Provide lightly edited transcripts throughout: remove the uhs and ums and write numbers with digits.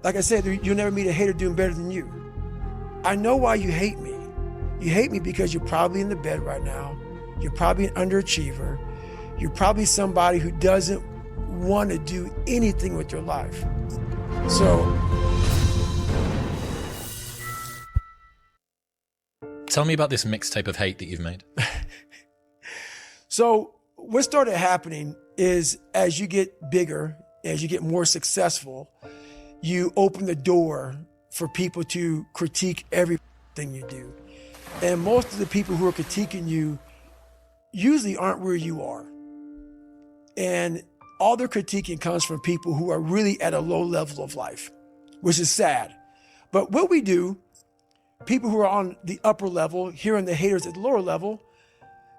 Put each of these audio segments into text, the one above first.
Like I said, you'll never meet a hater doing better than you. I know why you hate me. You hate me because you're probably in the bed right now. You're probably an underachiever. You're probably somebody who doesn't want to do anything with your life. So, tell me about this mixtape of hate that you've made. So what started happening is as you get bigger, as you get more successful, you open the door for people to critique everything you do. And most of the people who are critiquing you usually aren't where you are. And all their critiquing comes from people who are really at a low level of life, which is sad. But what we do, people who are on the upper level, hearing the haters at the lower level,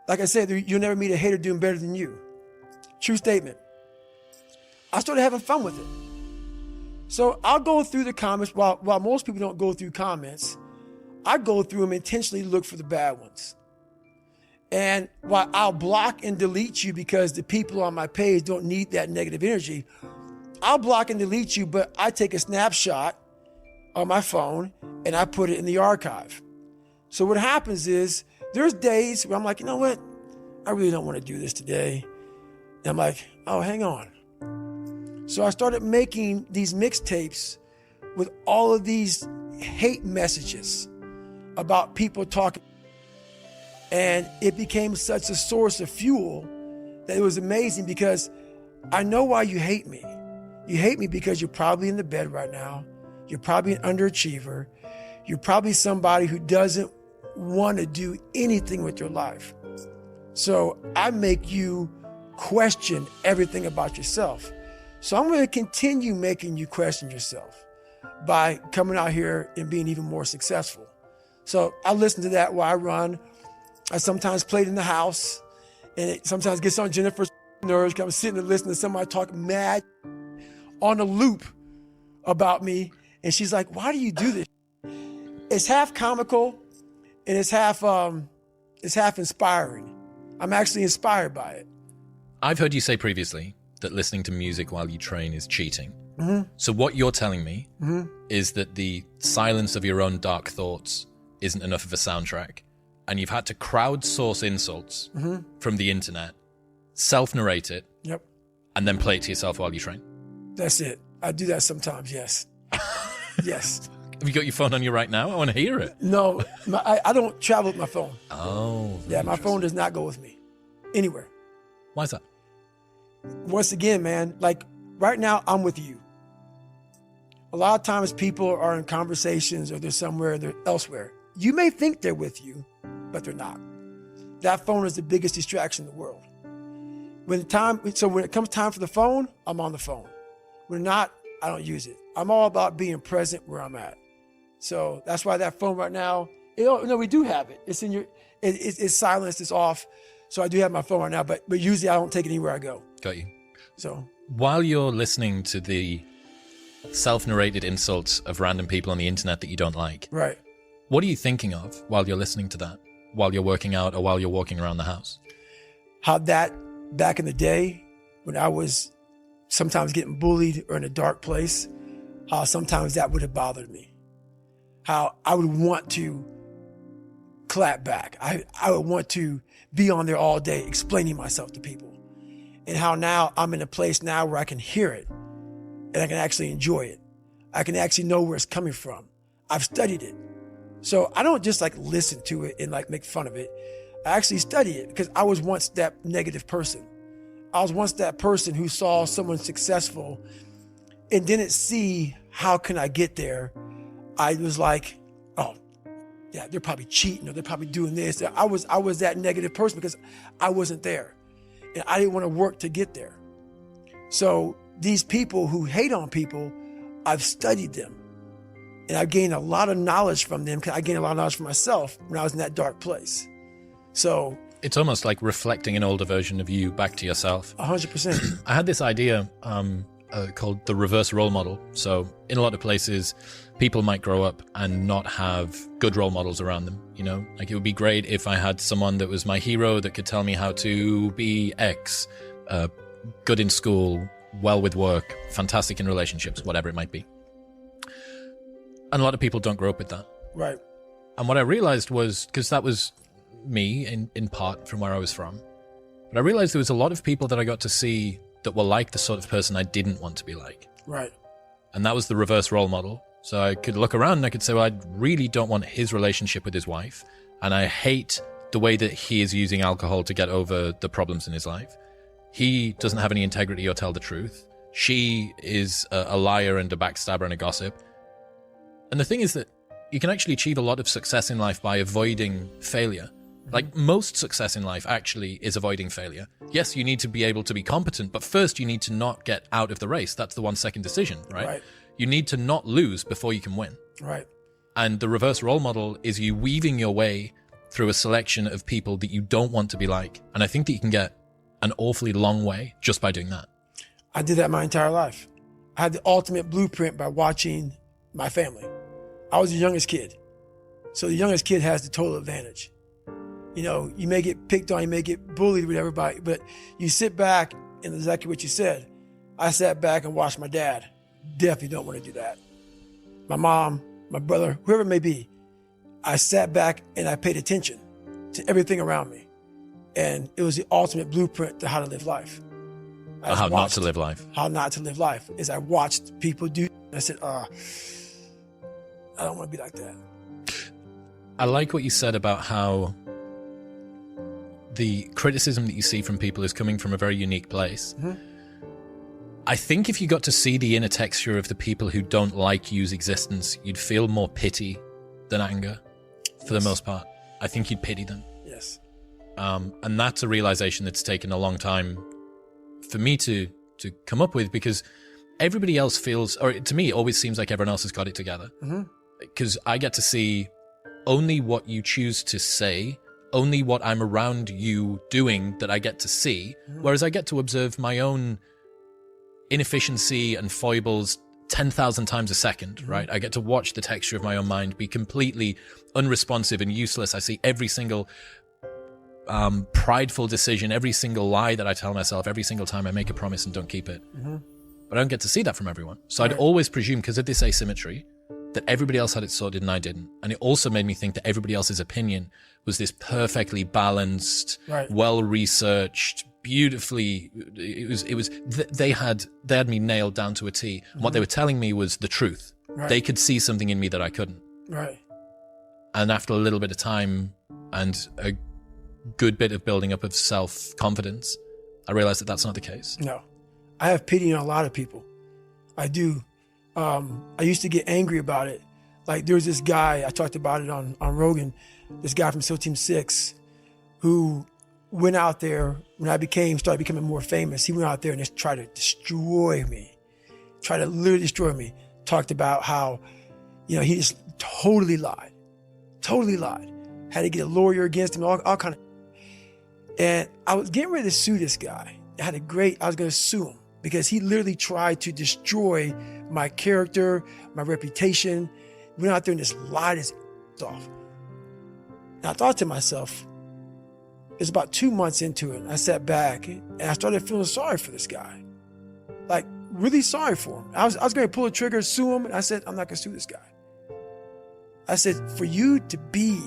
like I said, you'll never meet a hater doing better than you. True statement. I started having fun with it. So I'll go through the comments. While most people don't go through comments, I go through them intentionally to look for the bad ones. And while I'll block and delete you because the people on my page don't need that negative energy, I'll block and delete you, but I take a snapshot on my phone and I put it in the archive. So what happens is there's days where I'm like, you know what? I really don't want to do this today. And I'm like, oh, hang on. So I started making these mixtapes with all of these hate messages about people talking. And it became such a source of fuel that it was amazing because I know why you hate me. You hate me because you're probably in the bed right now. You're probably an underachiever. You're probably somebody who doesn't want to do anything with your life. So I make you question everything about yourself. So I'm going to continue making you question yourself by coming out here and being even more successful. So I listen to that while I run. I sometimes play it in the house, and it sometimes gets on Jennifer's nerves because I'm sitting and listening to somebody talk mad on a loop about me. And she's like, why do you do this? It's half comical and it's half inspiring. I'm actually inspired by it. I've heard you say previously that listening to music while you train is cheating. Mm-hmm. So what you're telling me is that the silence of your own dark thoughts isn't enough of a soundtrack, and you've had to crowdsource insults from the internet, self-narrate it, and then play it to yourself while you train. That's it. I do that sometimes, yes. Yes. Have you got your phone on you right now? I want to hear it. No, I don't travel with my phone. Oh. Yeah, my phone does not go with me anywhere. Why is that? Once again, man, like right now, I'm with you. A lot of times people are in conversations or they're somewhere, they're elsewhere. You may think they're with you, but they're not. That phone is the biggest distraction in the world. When it comes time for the phone, I'm on the phone. When not, I don't use it. I'm all about being present where I'm at. So that's why that phone right now, we do have it. It's in your, it's silenced, it's off. So I do have my phone right now, but usually I don't take it anywhere I go. Got you. So while you're listening to the self-narrated insults of random people on the internet that you don't like, right? What are you thinking of while you're listening to that? While you're working out or while you're walking around the house? How that back in the day when I was sometimes getting bullied or in a dark place, how sometimes that would have bothered me. How I would want to clap back. I would want to be on there all day explaining myself to people. And how now I'm in a place now where I can hear it and I can actually enjoy it. I can actually know where it's coming from. I've studied it. So I don't just like listen to it and like make fun of it. I actually study it because I was once that negative person. I was once that person who saw someone successful and didn't see how can I get there. I was like, oh, yeah, they're probably cheating or they're probably doing this. I was that negative person because I wasn't there and I didn't want to work to get there. So these people who hate on people, I've studied them and I've gained a lot of knowledge from them because I gained a lot of knowledge for myself when I was in that dark place. So it's almost like reflecting an older version of you back to yourself. 100%. I had this idea called the reverse role model. So in a lot of places, people might grow up and not have good role models around them. You know, like it would be great if I had someone that was my hero that could tell me how to be X, good in school, well with work, fantastic in relationships, whatever it might be. And a lot of people don't grow up with that. Right. And what I realized was, because that was me in part from where I was from, but I realized there was a lot of people that I got to see that were like the sort of person I didn't want to be like. Right. And that was the reverse role model. So I could look around and I could say, well, I really don't want his relationship with his wife. And I hate the way that he is using alcohol to get over the problems in his life. He doesn't have any integrity or tell the truth. She is a liar and a backstabber and a gossip. And the thing is that you can actually achieve a lot of success in life by avoiding failure. Like most success in life actually is avoiding failure. Yes, you need to be able to be competent, but first you need to not get out of the race. That's the 1 second decision, right? You need to not lose before you can win. Right. And the reverse role model is you weaving your way through a selection of people that you don't want to be like. And I think that you can get an awfully long way just by doing that. I did that my entire life. I had the ultimate blueprint by watching my family. I was the youngest kid. So the youngest kid has the total advantage. You know, you may get picked on, you may get bullied with everybody, but you sit back and exactly what you said. I sat back and watched my dad. Definitely don't want to do that. My mom, my brother, whoever it may be. I sat back and I paid attention to everything around me. And it was the ultimate blueprint to how to live life. How not to live life. How not to live life. Is I watched people do. I said, I don't want to be like that. I like what you said about how the criticism that you see from people is coming from a very unique place. Mm-hmm. I think if you got to see the inner texture of the people who don't like you's existence, you'd feel more pity than anger for the most part. I think you'd pity them. Yes. And that's a realization that's taken a long time for me to come up with, because everybody else feels, or to me, it always seems like everyone else has got it together. Because I get to see only what you choose to say, only what I'm around you doing that I get to see, whereas I get to observe my own inefficiency and foibles 10,000 times a second, right? I get to watch the texture of my own mind be completely unresponsive and useless. I see every single prideful decision, every single lie that I tell myself, every single time I make a promise and don't keep it. But I don't get to see that from everyone. So I'd always presume, because of this asymmetry, that everybody else had it sorted and I didn't. And it also made me think that everybody else's opinion was this perfectly balanced, well-researched, beautifully, they had me nailed down to a T. And what they were telling me was the truth. They could see something in me that I couldn't. And after a little bit of time and a good bit of building up of self-confidence, I realized that that's not the case. No. I have pity on a lot of people. I do. I used to get angry about it. Like there was this guy, I talked about it on Rogan, this guy from SEAL Team 6 who went out there when I started becoming more famous. He went out there and just tried to destroy me, tried to literally destroy me. Talked about how, he just totally lied. Had to get a lawyer against him, all kind of. And I was getting ready to sue this guy. I was going to sue him because he literally tried to destroy my character, my reputation. Went out there and just lied his off. And I thought to myself, it's about 2 months into it. I sat back and I started feeling sorry for this guy. Like really sorry for him. I was going to pull the trigger, sue him. And I said, I'm not going to sue this guy. I said, for you to be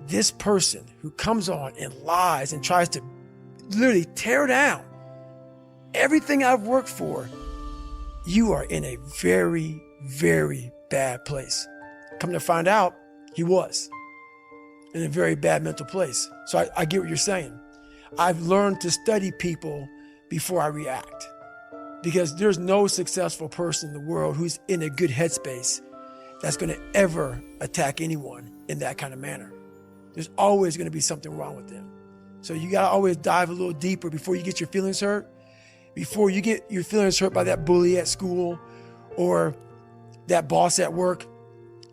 this person who comes on and lies and tries to literally tear down everything I've worked for, you are in a very, very bad place. Come to find out, he was in a very bad mental place. So I get what you're saying. I've learned to study people before I react, because there's no successful person in the world who's in a good headspace that's going to ever attack anyone in that kind of manner. There's always going to be something wrong with them. So you got to always dive a little deeper before you get your feelings hurt. Before you get your feelings hurt by that bully at school or that boss at work,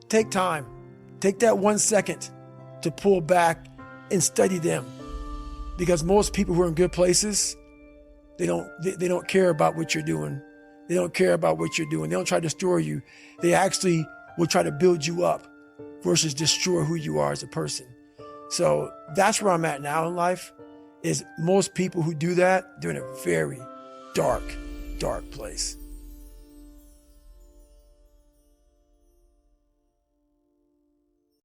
take time. Take that 1 second to pull back and study them. Because most people who are in good places, they don't care about what you're doing. They don't care about what you're doing. They don't try to destroy you. They actually will try to build you up versus destroy who you are as a person. So that's where I'm at now in life, is most people who do that, they're in a very dark, dark place.